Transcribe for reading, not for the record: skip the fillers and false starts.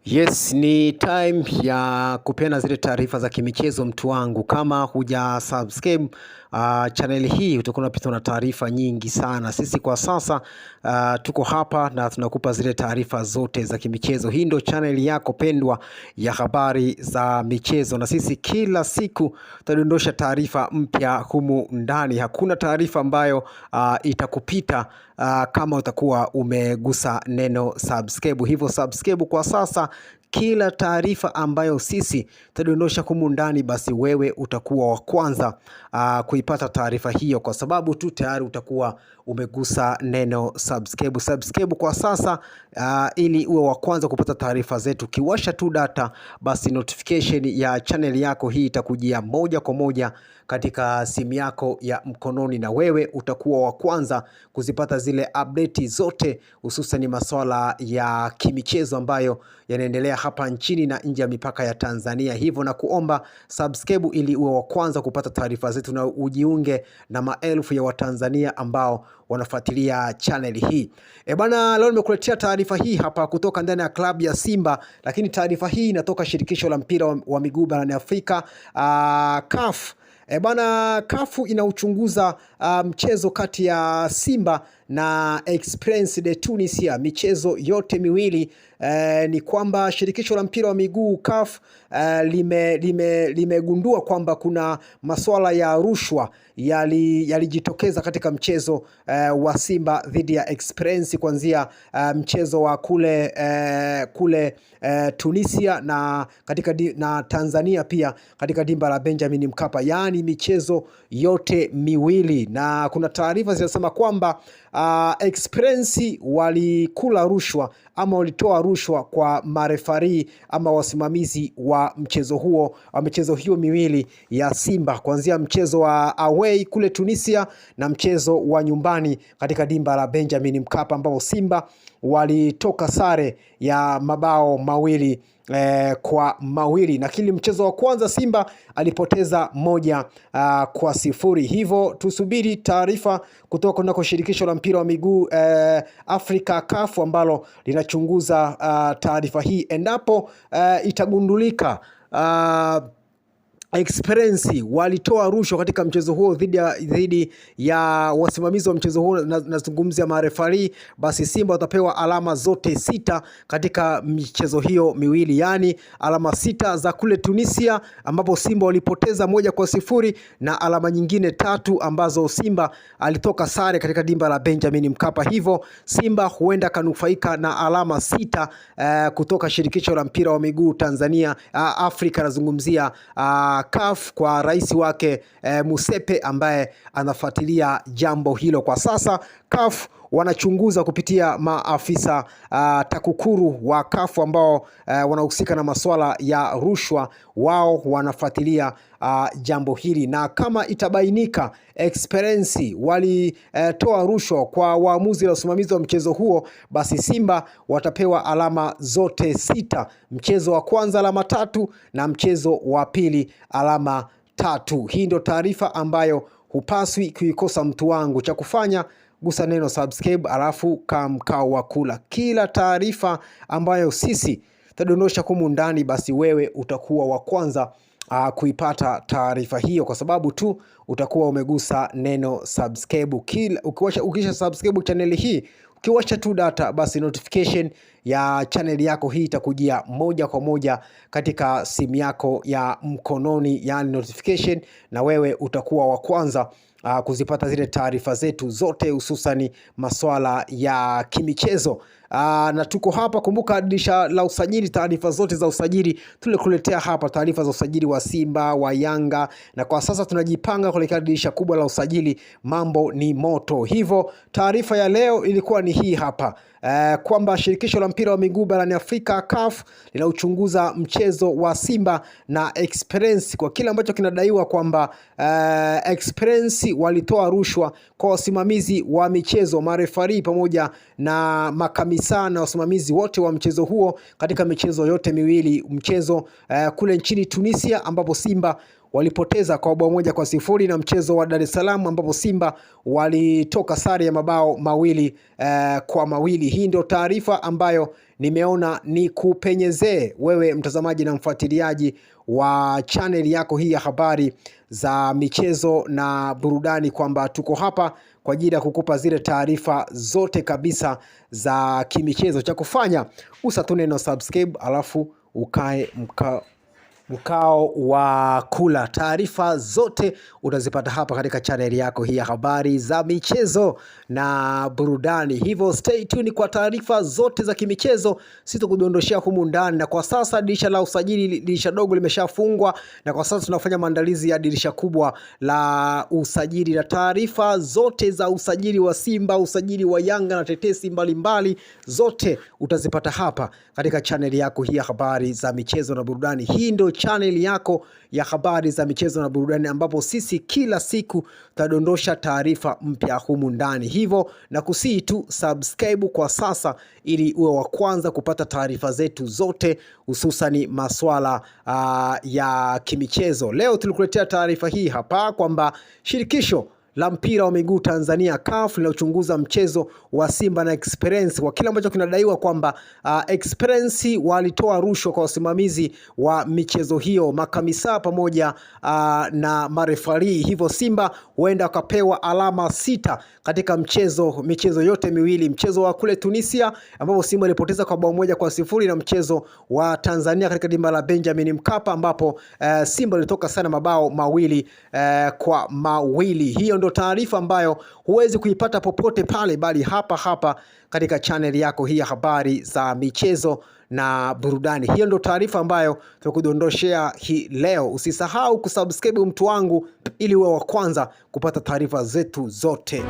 Yes, ni time ya kupeana zile taarifa za kimichezo mtu wangu. Kama huja subscribe channel hii utakuwa unapitwa na taarifa nyingi sana. Sisi kwa sasa tuko hapa na tunakupa zile taarifa zote za kimichezo. Hii ndio channel yako pendwa ya habari za michezo, na sisi kila siku tutadondosha taarifa mpya humu ndani. Hakuna taarifa ambayo itakupita kama utakuwa umegusa neno subscribe. Hivyo subscribe kwa sasa. Kila taarifa ambayo sisi tutadondosha humu ndani, basi wewe utakuwa wa kwanza kuipata taarifa hiyo, kwa sababu tu tayari utakuwa umegusa neno subscribe. Subscribe kwa sasa ili uwe wa kwanza kupata taarifa zetu. Kiwasha tu data, basi notification ya channel yako hii itakujia moja kwa moja katika simu yako ya mkononi, na wewe utakuwa wa kwanza kuzipata zile update zote, hususan masuala ya kimichezo ambayo yanaendelea hapa nchini na nje ya mipaka ya Tanzania. Hivyo na kuomba subscribe ili uwe wa kwanza kupata taarifa zetu na ujiunge na maelfu ya Watanzania ambao wanafuatilia channel hii. Bana, leo nimekuletea taarifa hii hapa kutoka ndani ya klabu ya Simba, lakini taarifa hii inatoka shirikisho la mpira wa miguu barani Afrika, CAF. Bana, CAF inauchunguza mchezo kati ya Simba na Esperance de Tunisia. Michezo yote miwili ni kwamba shirikisho la mpira wa miguu CAF limegundua kwamba kuna masuala ya rushwa yalijitokeza katika mchezo wa Simba dhidi ya Esperance, kuanzia mchezo wa kule Tunisia na na Tanzania pia katika dimba la Benjamin Mkapa, yani michezo yote miwili. Na kuna taarifa zinasema kwamba Esperance walikula rushwa ama walitoa rushwa kwa marefari ama wasimamizi wa mchezo huo, wa michezo hiyo miwili ya Simba, kuanzia mchezo wa away kule Tunisia na mchezo wa nyumbani katika dimba la Benjamin Mkapa, ambapo Simba walitoka sare ya mabao mawili kwa mawili, na kile mchezo wa kwanza Simba alipoteza 1-0. Hivyo tusubiri taarifa kutoka kwa shirikisho la mpira wa miguu Afrika CAF, ambalo linachunguza taarifa hii. Endapo itagundulika Esperance walitoa rushwa katika mchezo huo dhidi ya wasimamizi wa mchezo huo, nazungumzia marefari, basi Simba watapewa alama zote 6 katika michezo hiyo miwili, yani alama 6 za kule Tunisia ambapo Simba walipoteza 1-0, na alama nyingine 3 ambazo Simba alitoka sare katika dimba la Benjamin Mkapa. Hivyo Simba huenda kanufaika na alama 6 kutoka shirikisho la mpira wa miguu Tanzania, Afrika, nazungumzia CAF, kwa rais wake Musepe ambaye anafuatilia jambo hilo. Kwa sasa CAF wanachunguza kupitia maafisa TAKUKURU wa CAF ambao wanahusika na masuala ya rushwa. Wao wanafuatilia jambo hili, na kama itabainika Esperance walitoa rushwa kwa waamuzi na usimamizi wa mchezo huo, basi Simba watapewa alama zote 6. Mchezo wa kwanza alama 3 na mchezo wa pili alama 3. Hii ndio taarifa ambayo hupaswi kuikosa mtu wangu. Cha kufanya, gusa neno subscribe, alafu kamkao wa kula kila taarifa ambayo sisi tutadondosha humu ndani, basi wewe utakuwa wa kwanza kuipata taarifa hiyo, kwa sababu tu utakuwa umegusa neno subscribe. Ukisha subscribe channel hii, ukiwasha tu data, basi notification ya channel yako hii itakujia moja kwa moja katika simu yako ya mkononi, yani notification, na wewe utakuwa wa kwanza kuzipata zile taarifa zetu zote, hususani masuala ya kimichezo. Na tuko hapa, kumbuka dirisha la usajili, taarifa zote za usajili tulikuletea hapa, taarifa za usajili wa Simba, wa Yanga, na kwa sasa tunajipanga kuelekea dirisha kubwa la usajili. Mambo ni moto. Hivyo taarifa ya leo ilikuwa ni hii hapa, kwamba shirikisho la mpira wa miguu barani Afrika CAF linauchunguza mchezo wa Simba na Esperance kwa kile ambacho kinadaiwa kwamba Esperance walitoa rushwa kwa wasimamizi wa michezo, marefari pamoja na makamisa na wasimamizi wote wa mchezo huo katika michezo yote miwili. Mchezo kule nchini Tunisia ambapo Simba walipoteza kwa bao 1-0 na mchezo wa Dar es Salaam ambapo Simba walitoka sare ya mabao 2-2. Hii ndio taarifa ambayo nimeona ni kupenyezee wewe mtazamaji na mfuatiliaji wa channel yako hii ya habari za michezo na burudani, kwamba tuko hapa kwa ajili ya kukupa zile taarifa zote kabisa za kimichezo. Cha kufanya usa neno subscribe, alafu ukae mkao wa kula. Taarifa zote utazipata hapa katika channel yako hii ya habari za michezo na burudani. Hivyo stay tuned kwa taarifa zote za kimichezo, sitakudondoshea humu ndani. Na kwa sasa dirisha la usajili, dirisha dogo limeshafungwa, na kwa sasa tunafanya maandalizi ya dirisha kubwa la usajili, na taarifa zote za usajili wa Simba, usajili wa Yanga na tetesi mbalimbali zote utazipata hapa katika channel yako hii ya habari za michezo na burudani. Hii ndio channel yako ya habari za michezo na burudani, ambapo sisi kila siku tutadondosha taarifa mpya humu ndani. Hivyo na kusii tu subscribe kwa sasa, ili uwe wa kwanza kupata taarifa zetu zote, hususani masuala ya kimichezo. Leo tulikuletea taarifa hii hapa kwamba shirikisho la mpira wa miguu Tanzania CAF linachunguza mchezo wa Simba na Experience, kwa kile ambacho kinadaiwa kwamba Experience walitoa rushwa kwa wasimamizi wa michezo hiyo, makamisa pamoja na marefari. Hivyo Simba huenda wakapewa alama 6 katika michezo yote miwili, mchezo wa kule Tunisia ambapo Simba ilipoteza kwa bao 1-0, na mchezo wa Tanzania katika dimba la Benjamin Mkapa ambapo Simba ilitoka sana mabao 2-2. Hiyo ndio taarifa ambayo huwezi kuipata popote pale, bali hapa katika channel yako hii ya habari za michezo na burudani. Hiyo ndio taarifa ambayo tukudondoshea hii leo. Usisahau kusubscribe mtu wangu, ili uwe wa kwanza kupata taarifa zetu zote.